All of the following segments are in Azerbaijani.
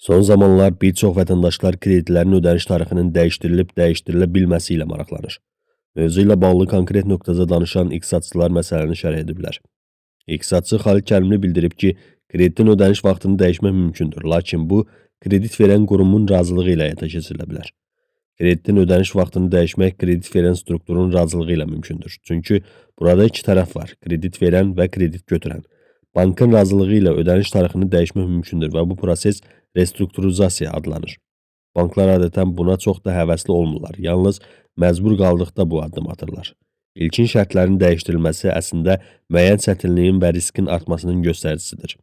Son zamanlar bir çox vətəndaşlar kreditlərin ödəniş tarixinin dəyişdirilə bilməsi ilə maraqlanır. Mövzu ilə bağlı konkret nöqtədə danışan iqtisadçılar məsələni şərh ediblər. İqtisadçı Xalid Kərimli bildirib ki, kreditin ödəniş vaxtını dəyişmək mümkündür, lakin bu, kredit verən qurumun razılığı ilə həyata keçirilə bilər. Kreditin ödəniş vaxtını dəyişmək kredit verən strukturun razılığı ilə mümkündür. Çünki burada iki tərəf var, kredit verən və kredit götürən. Bankın razılığı ilə ödəniş tarixini dəyişmək mümkündür və bu proses restrukturizasiya adlanır. Banklar adətən buna çox da həvəsli olmurlar, yalnız məcbur qaldıqda bu addım atırlar. İlkin şərtlərin dəyişdirilməsi əslində müəyyən çətinliyin və riskin artmasının göstəricisidir.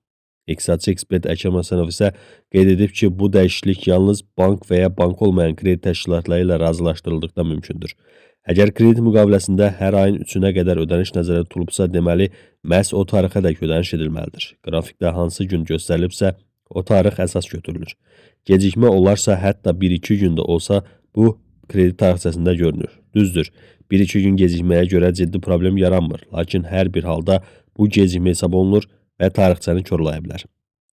İqtisadçı ekspert Əkrəm Həsənov isə qeyd edib ki, bu dəyişiklik yalnız bank və ya bank olmayan kredit təşkilatları ilə razılaşdırıldıqda mümkündür. Əgər kredit müqaviləsində hər ayın 3-ünə qədər ödəniş nəzərdə tutulubsa, deməli, məhz o tarixədək ödəniş edilməlidir. Qrafikdə hansı gün göstərilibsə, o tarix əsas götürülür. Gecikmə olarsa, hətta 1-2 gündə olsa, bu kredit tarixçəsində görünür. Düzdür, 1-2 gün gecikməyə görə ciddi problem yaranmır, lakin hər bir halda bu gecikmə hesab olunur və tarixçəni korlaya bilər.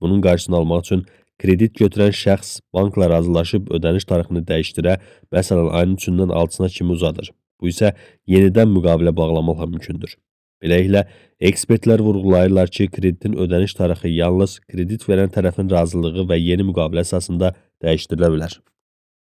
Bunun qarşısını almaq üçün kredit götürən şəxs bankla razılaşıb ödəniş tarixini dəyişdirə, məsələn, ayın 3-dən 6-sına kimi uzadır. Bu isə yenidən müqavilə bağlamaqla mümkündür. Beləliklə, ekspertlər vurğulayırlar ki, kreditin ödəniş tarixi yalnız kredit verən tərəfin razılığı və yeni müqavilə əsasında dəyişdirilə bilər.